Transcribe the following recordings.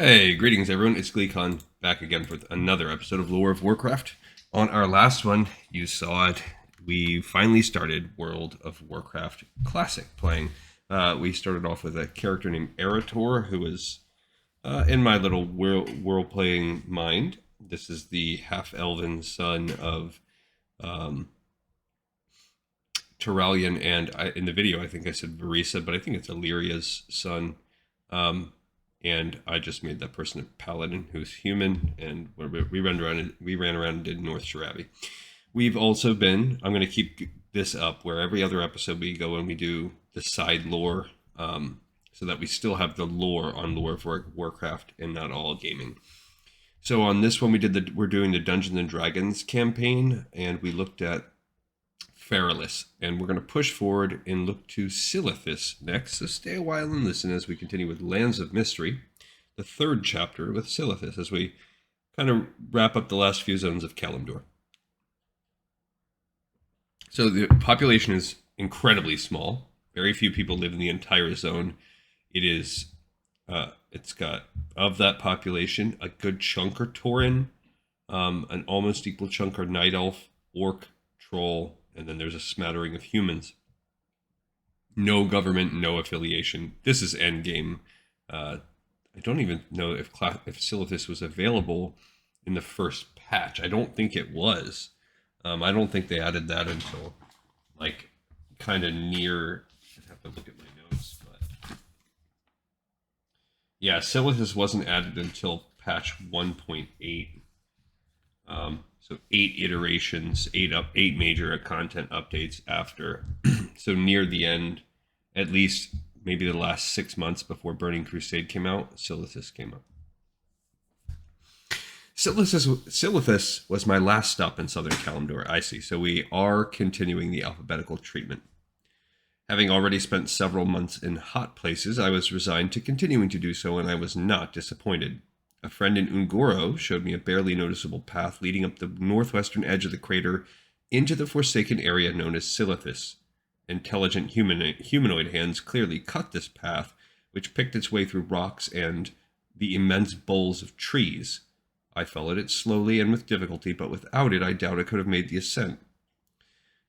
Hey, greetings everyone, it's GleeCon back again for another episode of Lore of Warcraft. On our last one, you saw it, we finally started World of Warcraft Classic playing. We started off with a character named Erator, who was in my little world-playing mind. This is the half-elven son of Turalian, and in the video I think I said Varisa, but I think it's Illyria's son. And I just made that person a paladin who's human, and we ran around and did North Shirabi. We've also been, I'm going to keep this up where every other episode we go and we do the side lore, so that we still have the lore on Lore of Warcraft and not all gaming. So on this one we're doing the Dungeons and Dragons campaign, and we looked at Feralus, and we're going to push forward and look to Silithus next, so stay a while and listen as we continue with Lands of Mystery, the third chapter with Silithus, as we kind of wrap up the last few zones of Kalimdor. So the population is incredibly small. Very few people live in the entire zone. It's got, of that population, a good chunk are Tauren, an almost equal chunk are Night Elf, Orc, Troll, and then there's a smattering of humans. No government, no affiliation. This is endgame. I don't even know if Silithus was available in the first patch. I don't think it was. I don't think they added that until, like, kind of near... I'd have to look at my notes, but... Yeah, Silithus wasn't added until patch 1.8. So 8 iterations, 8 major content updates after. So near the end, at least maybe the last 6 months before Burning Crusade came out, Silithus came out. Silithus was my last stop in Southern Kalimdor, I see. So we are continuing the alphabetical treatment. Having already spent several months in hot places, I was resigned to continuing to do so, and I was not disappointed. A friend in Ungoro showed me a barely noticeable path leading up the northwestern edge of the crater into the forsaken area known as Silithus. Intelligent humanoid hands clearly cut this path, which picked its way through rocks and the immense boles of trees. I followed it slowly and with difficulty, but without it I doubt I could have made the ascent.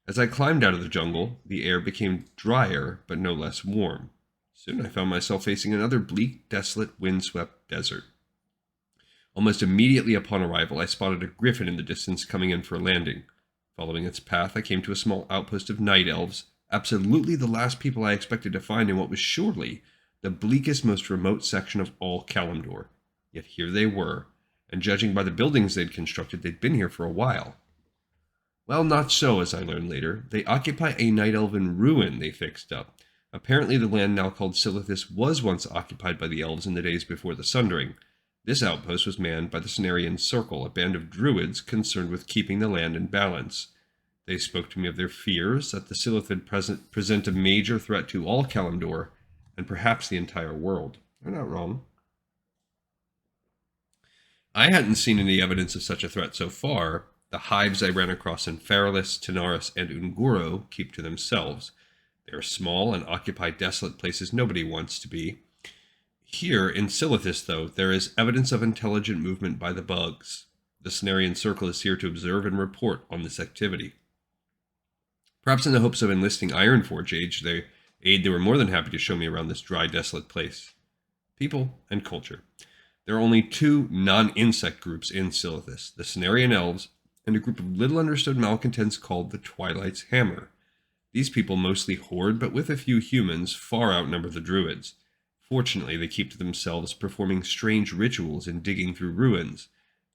As I climbed out of the jungle, the air became drier, but no less warm. Soon I found myself facing another bleak, desolate, windswept desert. Almost immediately upon arrival, I spotted a griffin in the distance coming in for a landing. Following its path, I came to a small outpost of night elves, absolutely the last people I expected to find in what was surely the bleakest, most remote section of all Kalimdor. Yet here they were, and judging by the buildings they'd constructed, they'd been here for a while. Well, not so, as I learned later. They occupy a night elven ruin they fixed up. Apparently the land now called Silithus was once occupied by the elves in the days before the Sundering. This outpost was manned by the Cenarian Circle, a band of druids concerned with keeping the land in balance. They spoke to me of their fears that the Silithid present a major threat to all Kalimdor, and perhaps the entire world. They're not wrong. I hadn't seen any evidence of such a threat so far. The hives I ran across in Feralus, Tanaris, and Ungoro keep to themselves. They are small and occupy desolate places nobody wants to be. Here, in Silithus, though, there is evidence of intelligent movement by the bugs. The Cenarian Circle is here to observe and report on this activity. Perhaps in the hopes of enlisting Ironforge aid, they were more than happy to show me around this dry, desolate place. People and culture. There are only 2 non-insect groups in Silithus, the Cenarian Elves and a group of little understood malcontents called the Twilight's Hammer. These people mostly horde, but with a few humans, far outnumber the druids. Fortunately, they keep to themselves, performing strange rituals and digging through ruins.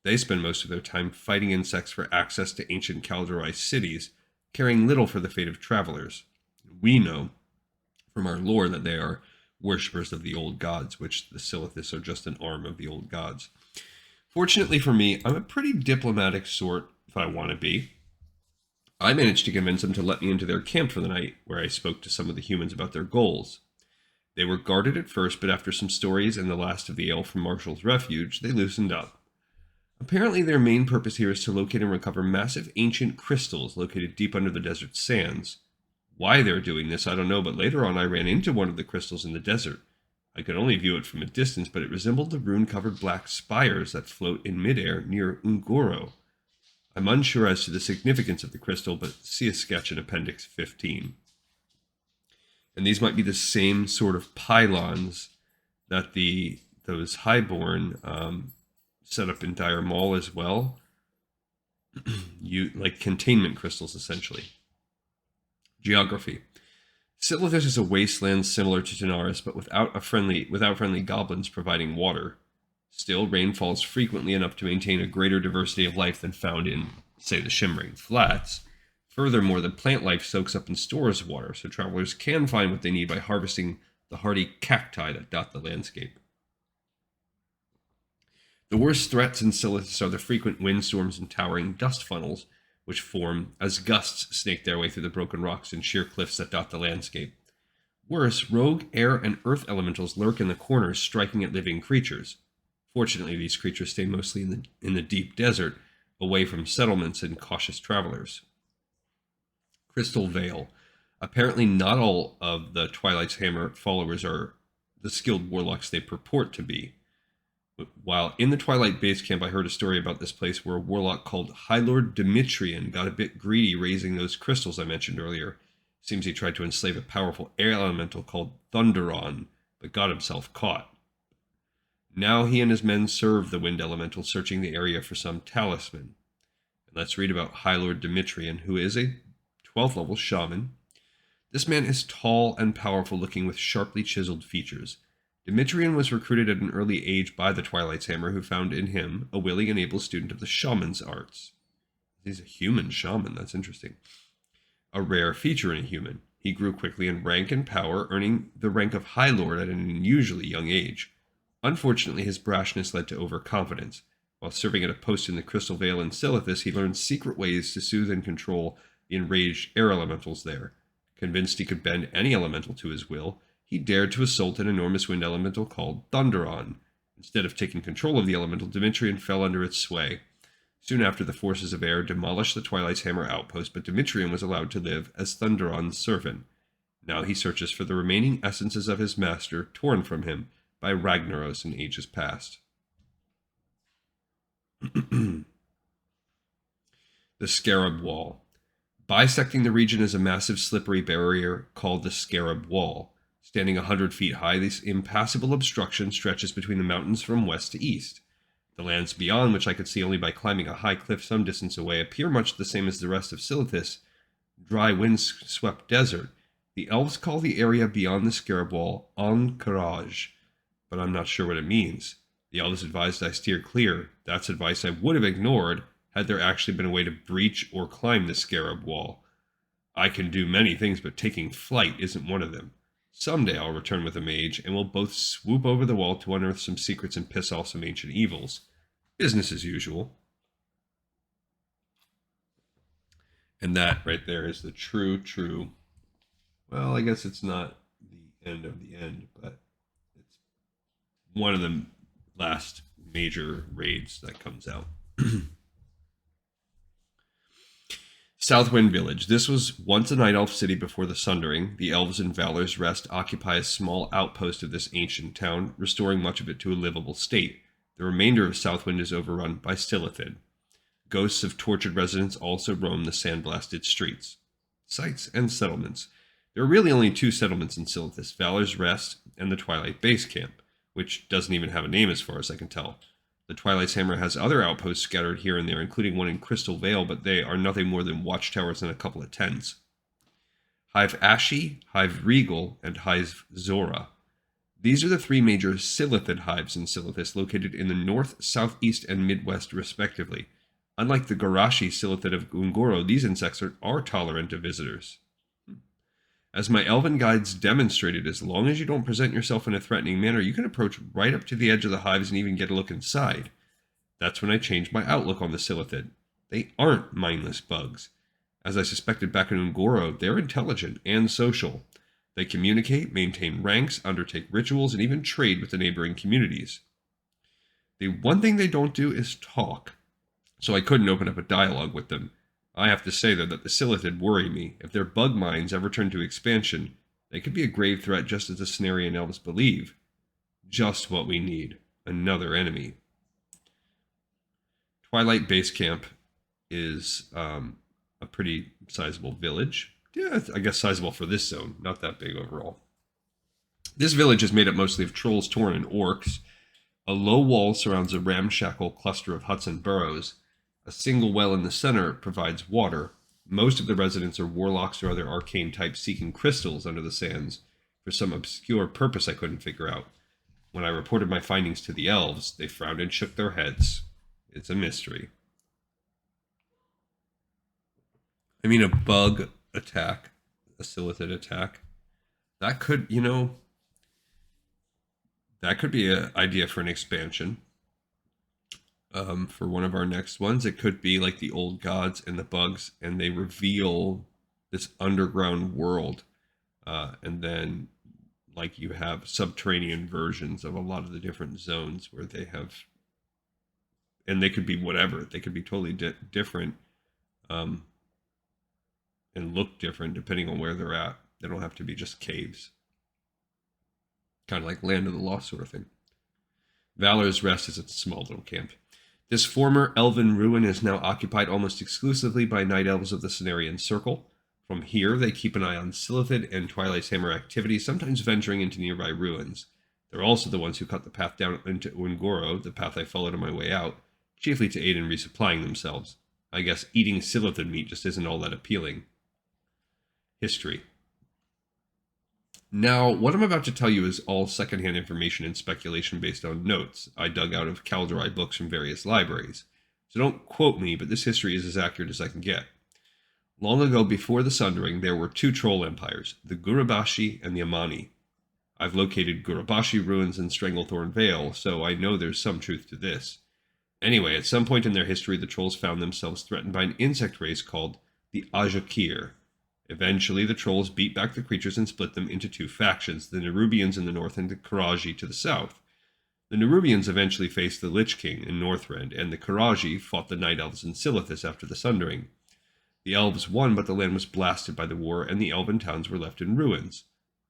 They spend most of their time fighting insects for access to ancient Kaldorite cities, caring little for the fate of travelers. We know from our lore that they are worshippers of the old gods, which the Silithus are just an arm of the old gods. Fortunately for me, I'm a pretty diplomatic sort, if I want to be. I managed to convince them to let me into their camp for the night, where I spoke to some of the humans about their goals. They were guarded at first, but after some stories and the last of the ale from Marshall's refuge, they loosened up. Apparently their main purpose here is to locate and recover massive ancient crystals located deep under the desert's sands. Why they're doing this, I don't know, but later on I ran into one of the crystals in the desert. I could only view it from a distance, but it resembled the rune-covered black spires that float in midair near Ungoro. I'm unsure as to the significance of the crystal, but see a sketch in Appendix 15. And these might be the same sort of pylons that those highborn set up in Dire Maul as well. Like containment crystals, essentially. Geography. Silithus is a wasteland similar to Tanaris, but without friendly goblins providing water. Still, rain falls frequently enough to maintain a greater diversity of life than found in, say, the Shimmering Flats. Furthermore, the plant life soaks up and stores water, so travelers can find what they need by harvesting the hardy cacti that dot the landscape. The worst threats in Silithus are the frequent windstorms and towering dust funnels, which form as gusts snake their way through the broken rocks and sheer cliffs that dot the landscape. Worse, rogue air and earth elementals lurk in the corners, striking at living creatures. Fortunately, these creatures stay mostly in the deep desert, away from settlements and cautious travelers. Crystal Veil. Apparently not all of the Twilight's Hammer followers are the skilled warlocks they purport to be. While in the Twilight base camp, I heard a story about this place where a warlock called High Lord Demetrian got a bit greedy raising those crystals I mentioned earlier. Seems he tried to enslave a powerful air elemental called Thunderon, but got himself caught. Now he and his men serve the wind elemental, searching the area for some talisman. And let's read about High Lord Demetrian, who is a 12th level shaman. This man is tall and powerful, looking with sharply chiseled features. Demetrian was recruited at an early age by the Twilight's Hammer, who found in him a willing and able student of the shaman's arts. He's a human shaman, that's interesting. A rare feature in a human. He grew quickly in rank and power, earning the rank of High Lord at an unusually young age. Unfortunately, his brashness led to overconfidence. While serving at a post in the Crystal Vale in Silithus, he learned secret ways to soothe and control the enraged air elementals there. Convinced he could bend any elemental to his will, he dared to assault an enormous wind elemental called Thunderon. Instead of taking control of the elemental, Demetrian fell under its sway. Soon after, the forces of air demolished the Twilight's Hammer outpost, but Demetrian was allowed to live as Thunderon's servant. Now he searches for the remaining essences of his master, torn from him by Ragnaros in ages past. The Scarab Wall. Bisecting the region is a massive slippery barrier called the Scarab Wall. Standing 100 feet high, this impassable obstruction stretches between the mountains from west to east. The lands beyond, which I could see only by climbing a high cliff some distance away, appear much the same as the rest of Silithus, dry wind-swept desert. The elves call the area beyond the Scarab Wall Encourage, but I'm not sure what it means. The elves advised I steer clear. That's advice I would have ignored had there actually been a way to breach or climb the Scarab Wall. I can do many things, but taking flight isn't one of them. Someday I'll return with a mage, and we'll both swoop over the wall to unearth some secrets and piss off some ancient evils. Business as usual. And that right there is the true, well, I guess it's not the end of the end, but it's one of the last major raids that comes out. Southwind Village. This was once a night elf city before the Sundering. The elves in Valor's Rest occupy a small outpost of this ancient town, restoring much of it to a livable state. The remainder of Southwind is overrun by Silithid. Ghosts of tortured residents also roam the sandblasted streets. Sites and settlements. There are really only two settlements in Silithus, Valor's Rest and the Twilight Base Camp, which doesn't even have a name as far as I can tell. The Twilight's Hammer has other outposts scattered here and there, including one in Crystal Vale, but they are nothing more than watchtowers and a couple of tents. Hive Ashi, Hive Regal, and Hive Zora. These are the three major Silithid hives in Silithus, located in the north, southeast, and midwest, respectively. Unlike the Garashi Silithid of Ungoro, these insects are tolerant of visitors. As my elven guides demonstrated, as long as you don't present yourself in a threatening manner, you can approach right up to the edge of the hives and even get a look inside. That's when I changed my outlook on the Silithid. They aren't mindless bugs. As I suspected back in Ungoro, they're intelligent and social. They communicate, maintain ranks, undertake rituals, and even trade with the neighboring communities. The one thing they don't do is talk, so I couldn't open up a dialogue with them. I have to say, though, that the Silithid worry me. If their bug minds ever turn to expansion, they could be a grave threat just as the Cenarian elves believe. Just what we need. Another enemy. Twilight Base Camp is a pretty sizable village. Yeah, I guess sizable for this zone. Not that big overall. This village is made up mostly of trolls, tauren, and orcs. A low wall surrounds a ramshackle cluster of huts and burrows. A single well in the center provides water. Most of the residents are warlocks or other arcane types seeking crystals under the sands for some obscure purpose I couldn't figure out. When I reported my findings to the elves, they frowned and shook their heads. It's a mystery. I mean, a bug attack, a Silithid attack, that could, that could be an idea for an expansion. For one of our next ones, it could be like the old gods and the bugs, and they reveal this underground world, and then like you have subterranean versions of a lot of the different zones where they have, and they could be whatever, they could be totally different, and look different depending on where they're at. They don't have to be just caves, kind of like Land of the Lost sort of thing. Valor's Rest is a small little camp. This former elven ruin is now occupied almost exclusively by night elves of the Cenarian Circle. From here, they keep an eye on Silithid and Twilight's Hammer activity, sometimes venturing into nearby ruins. They're also the ones who cut the path down into Ungoro, the path I followed on my way out, chiefly to aid in resupplying themselves. I guess eating Silithid meat just isn't all that appealing. History. Now, what I'm about to tell you is all secondhand information and speculation based on notes I dug out of Kaldorei books from various libraries. So don't quote me, but this history is as accurate as I can get. Long ago, before the Sundering, there were two troll empires, the Gurubashi and the Amani. I've located Gurubashi ruins in Stranglethorn Vale, so I know there's some truth to this. Anyway, at some point in their history, the trolls found themselves threatened by an insect race called the Ajakir. Eventually, the trolls beat back the creatures and split them into two factions, the Nerubians in the north and the Karaji to the south. The Nerubians eventually faced the Lich King in Northrend, and the Karaji fought the Night Elves in Silithus after the Sundering. The Elves won, but the land was blasted by the war, and the elven towns were left in ruins.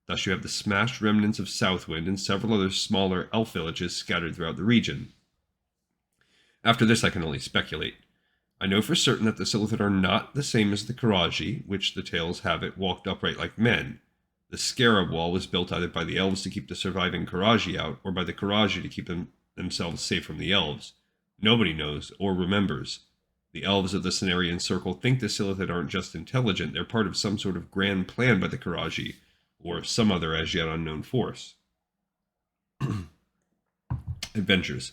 Thus you have the smashed remnants of Southwind and several other smaller elf villages scattered throughout the region. After this, I can only speculate. I know for certain that the Silithid are not the same as the Karaji, which the tales have it walked upright like men. The Scarab Wall was built either by the elves to keep the surviving Karaji out, or by the Karaji to keep themselves safe from the elves. Nobody knows, or remembers. The elves of the Cenarian Circle think the Silithid aren't just intelligent, they're part of some sort of grand plan by the Karaji, or some other as yet unknown force. Adventures.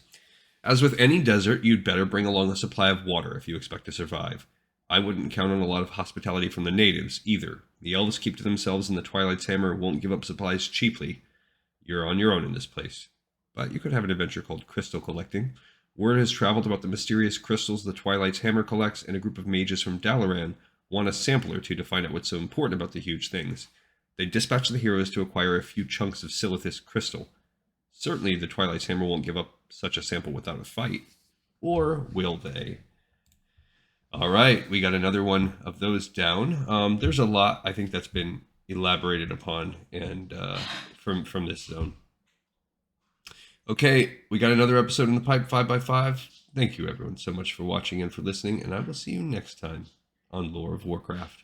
As with any desert, you'd better bring along a supply of water if you expect to survive. I wouldn't count on a lot of hospitality from the natives, either. The elves keep to themselves and the Twilight's Hammer won't give up supplies cheaply. You're on your own in this place. But you could have an adventure called Crystal Collecting. Word has traveled about the mysterious crystals the Twilight's Hammer collects, and a group of mages from Dalaran want a sample or two to find out what's so important about the huge things. They dispatch the heroes to acquire a few chunks of Silithus crystal. Certainly, the Twilight's Hammer won't give up such a sample without a fight. Or will they? All right, we got another one of those down. There's a lot, I think, that's been elaborated upon and from this zone. Okay, we got another episode in the pipe, 5x5. Thank you, everyone, so much for watching and for listening, and I will see you next time on Lore of Warcraft.